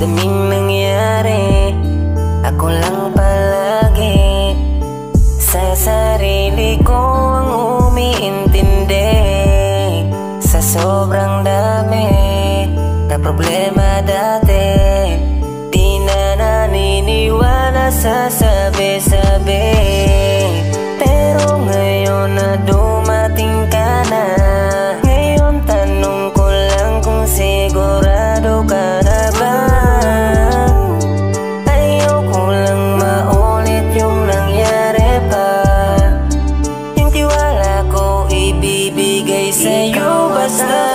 daming nangyari, ako lang palagi sa sarili ko ang umiintindi. Sa sobrang dami na problema dati, di na naniniwala sa sabi-sabi. Pero ngayon na dumating ka na, ngayon tanong ko lang kung sigurado ka na ba? Ayoko lang maulit yung nangyari pa. Yung tiwala ko ibibigay sa'yo basta